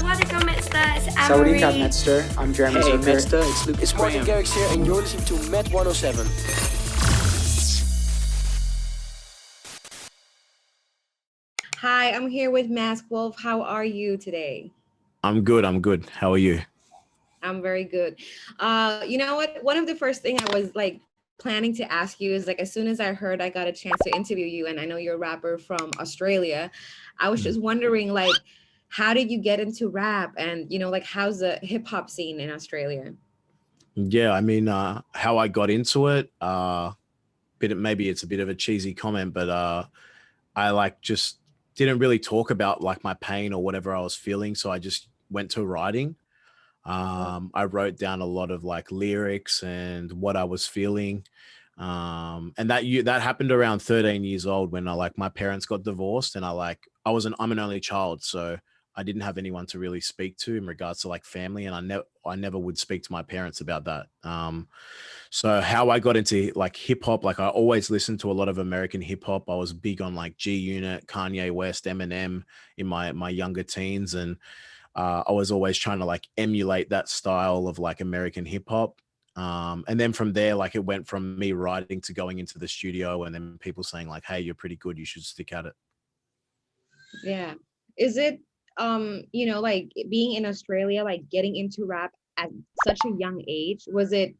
Sawadika Metzter, it's Sawadika Amory. Metzter, I'm Jeremy Hey, Zucker. Metzter, it's Lucas It's Martin Graham. Garrix here, and you're listening to Met 107. Hi, I'm here with Mask Wolf. How are you today? I'm good. How are you? I'm very good. You know what? One of the first thing I was like planning to ask you is like as soon as I heard I got a chance to interview you, and I know you're a rapper from Australia, I was just wondering like, how did you get into rap, and like how's the hip hop scene in Australia? Yeah, I mean, how I got into it, maybe it's a bit of a cheesy comment, but I like just didn't really talk about like my pain or whatever I was feeling. So I just went to writing. I wrote down a lot of like lyrics and what I was feeling. And that happened around 13 years old when my parents got divorced, and I'm an only child. So I didn't have anyone to really speak to in regards to like family. And I never would speak to my parents about that. So how I got into like hip hop, like I always listened to a lot of American hip hop. I was big on like G Unit, Kanye West, Eminem in my younger teens. And I was always trying to like emulate that style of like American hip hop. And then from there, like it went from me writing to going into the studio, and then people saying like, hey, you're pretty good, you should stick at it. Yeah. Is it like being in Australia, like getting into rap at such a young age, was it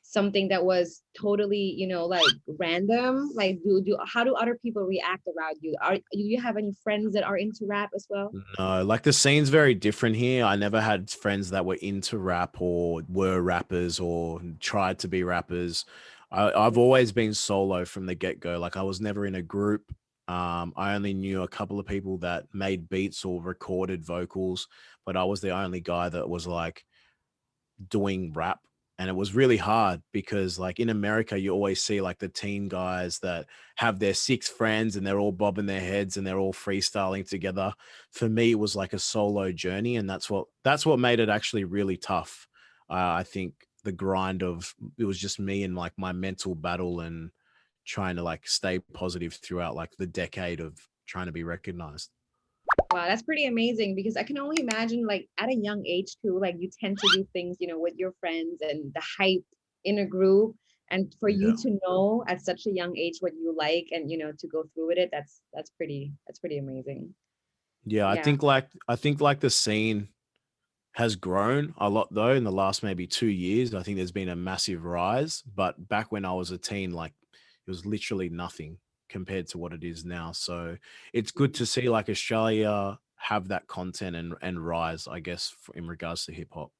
something that was totally, like random? Like do how do other people react around you? Do you have any friends that are into rap as well? No, like the scene's very different here. I never had friends that were into rap or were rappers or tried to be rappers. I've always been solo from the get-go. Like I was never in a group. I only knew a couple of people that made beats or recorded vocals, but I was the only guy that was like doing rap. And it was really hard because like in America, you always see like the teen guys that have their 6 friends and they're all bobbing their heads and they're all freestyling together. For me, it was like a solo journey. And that's what made it actually really tough. I think the grind of it was just me and like my mental battle and trying to like stay positive throughout like the decade of trying to be recognized. Wow, that's pretty amazing because I can only imagine like at a young age too, like you tend to do things, with your friends and the hype in a group. And for Yeah. you to know at such a young age what you like and to go through with it, that's pretty amazing. Yeah, I Yeah. think like the scene has grown a lot though in the last maybe 2 years. I think there's been a massive rise, but back when I was a teen, like it was literally nothing compared to what it is now. So it's good to see like Australia have that content and rise, I guess, in regards to hip hop.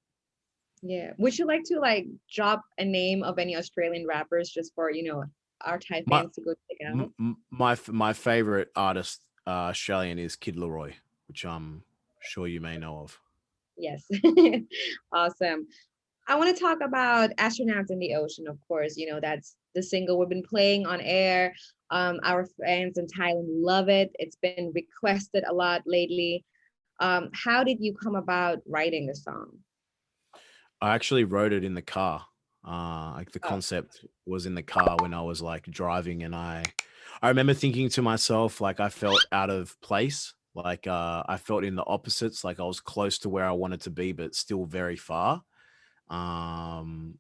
Yeah. Would you like to like drop a name of any Australian rappers just for, our Thai My fans to go check out? my favorite artist Australian is Kid Leroy, which I'm sure you may know of. Yes. Awesome. I want to talk about Astronauts in the Ocean, of course. That's the single we've been playing on air. Our fans in Thailand love it. It's been requested a lot lately. How did you come about writing the song? I actually wrote it in the car. Like the Oh, concept was in the car when I was like driving, and I remember thinking to myself like I felt out of place. Like I felt in the opposites, like I was close to where I wanted to be, but still very far. Um,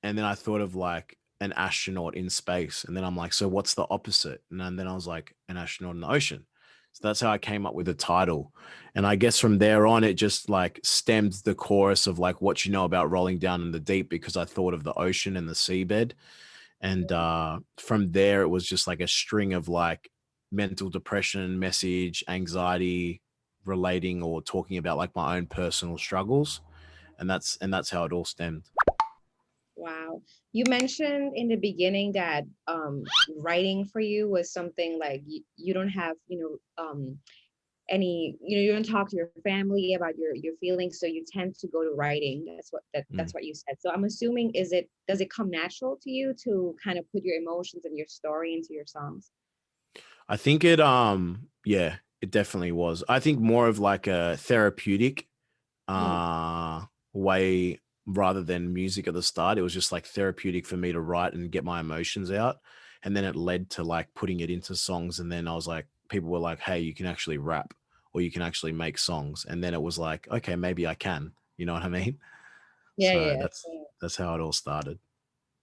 and then I thought of like an astronaut in space, and then I'm like, so what's the opposite? And then I was like, an astronaut in the ocean. So that's how I came up with the title. And I guess from there on, it just like stemmed the chorus of like what you know about rolling down in the deep, because I thought of the ocean and the seabed. And from there, it was just like a string of like mental depression, message, anxiety, relating or talking about like my own personal struggles. And that's how it all stemmed. wow. You mentioned in the beginning that writing for you was something like you don't have, any, you don't talk to your family about your feelings, so you tend to go to writing. That's what you said. So I'm assuming, does it come natural to you to kind of put your emotions and your story into your songs? I think yeah, it definitely was. I think more of like a therapeutic Mm, way rather than music at the start. It was just like therapeutic for me to write and get my emotions out. And then it led to like putting it into songs. And then I was like, people were like, hey, you can actually rap or you can actually make songs. And then it was like, okay, maybe I can. You know what I mean? Yeah, So yeah. that's how it all started.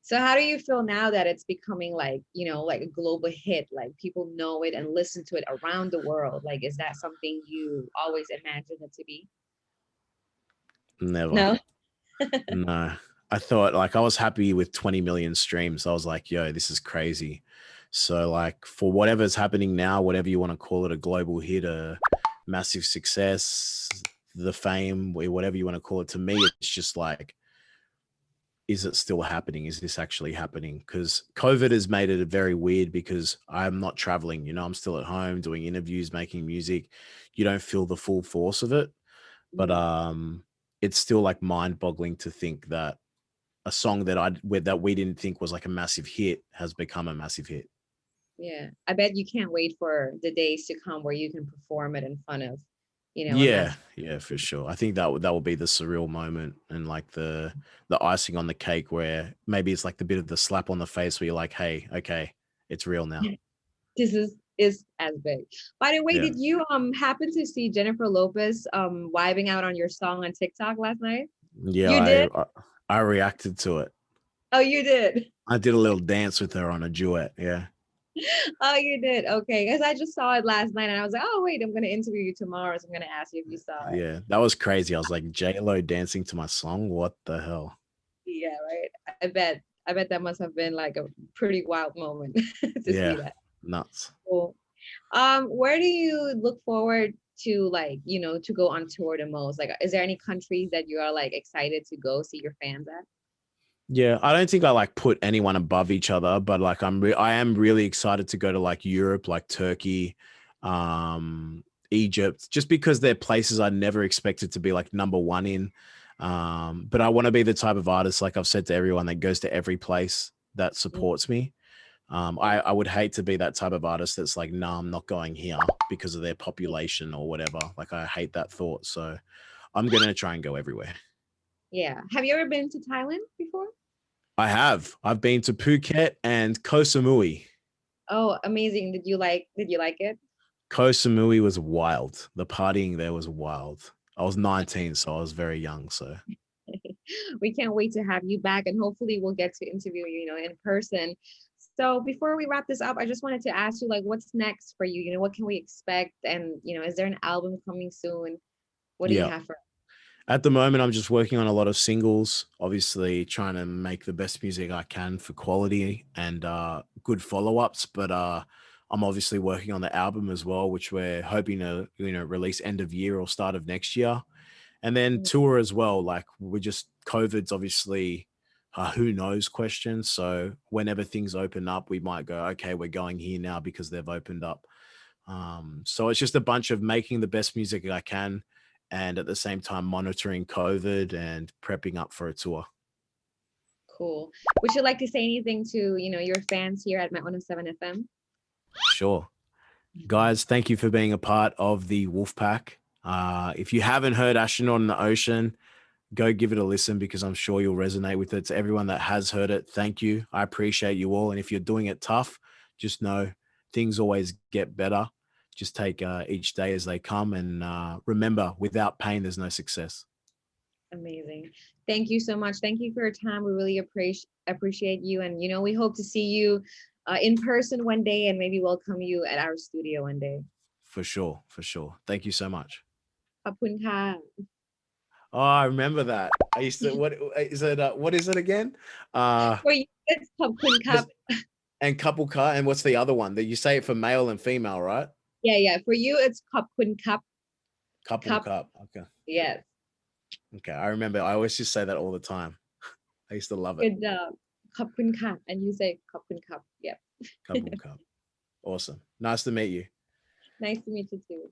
So how do you feel now that it's becoming like, like a global hit, like people know it and listen to it around the world? Like, is that something you always imagined it to be? Never. No? No. I thought like I was happy with 20 million streams. I was like, yo, this is crazy. So like for whatever's happening now, whatever you want to call it, a global hit, a massive success, the fame, whatever you want to call it, to me, it's just like, is it still happening? Is this actually happening? Because COVID has made it very weird because I'm not traveling, I'm still at home doing interviews, making music. You don't feel the full force of it. But Mm, it's still like mind-boggling to think that a song that we didn't think was like a massive hit has become a massive hit. yeah. I bet you can't wait for the days to come where you can perform it in front of, a Yeah, massive. yeah, for sure. I think that will be the surreal moment and like the icing on the cake where maybe it's like the bit of the slap on the face where you're like, hey, okay, it's real now. This is as big. By the way, Yeah. did you happen to see Jennifer Lopez vibing out on your song on TikTok last night? Yeah, You did? I reacted to it. Oh, you did. I did a little dance with her on a duet. Yeah. Oh, you did. Okay. Because I just saw it last night and I was like, oh, wait, I'm going to interview you tomorrow. So I'm going to ask you if you saw it. Yeah, that was crazy. I was like, J-Lo dancing to my song? What the hell? Yeah, right. I bet that must have been like a pretty wild moment to see Yeah, that. nuts. Cool. Where do you look forward to, like, to go on tour the most? Like, is there any countries that you are like excited to go see your fans at? Yeah, I don't think I like put anyone above each other, but like I am really excited to go to like Europe, like Turkey, um, Egypt, just because they're places I never expected to be like number one in. But I want to be the type of artist, like I've said to everyone, that goes to every place that Mm, supports me. I would hate to be that type of artist that's like, no, I'm not going here because of their population or whatever. Like I hate that thought. So I'm gonna try and go everywhere. yeah. Have you ever been to Thailand before? I have. I've been to Phuket and Koh Samui. Oh, amazing. Did you like it? Koh Samui was wild. The partying there was wild. I was 19, so I was very young. So We can't wait to have you back and hopefully we'll get to interview you, in person. So before we wrap this up, I just wanted to ask you, like, what's next for you? What can we expect? And, is there an album coming soon? What do you yeah, have for? at the moment, I'm just working on a lot of singles, obviously trying to make the best music I can for quality and good follow ups. But I'm obviously working on the album as well, which we're hoping to, release end of year or start of next year. And then tour as well. Like we just, COVID's obviously who knows question. So whenever things open up, we might go, okay, we're going here now because they've opened up. So it's just a bunch of making the best music I can and at the same time monitoring COVID and prepping up for a tour. Cool. Would you like to say anything to, your fans here at Met 107 FM? Sure. Guys, thank you for being a part of the Wolfpack. If you haven't heard Astronaut in the Ocean, go give it a listen because I'm sure you'll resonate with it. To everyone that has heard it, thank you. I appreciate you all. And if you're doing it tough, just know things always get better. Just take each day as they come. And remember, without pain, there's no success. Amazing. Thank you so much. Thank you for your time. We really appreciate you. And, we hope to see you in person one day and maybe welcome you at our studio one day. For sure. For sure. Thank you so much. ขอบคุณค่ะ Oh, I remember that. I used to, what is it? What is it again? For you, it's ขอบคุณครับ And couple car. And what's the other one that you say it for male and female, right? Yeah. For you, it's ขอบคุณครับ Couple cup. cup. Okay. Yes. Okay. I remember. I always just say that all the time. I used to love it. Good job. ขอบคุณค่ะ and you say ขอบคุณครับ. Yep. Couple cup. Awesome. Nice to meet you. Nice to meet you too.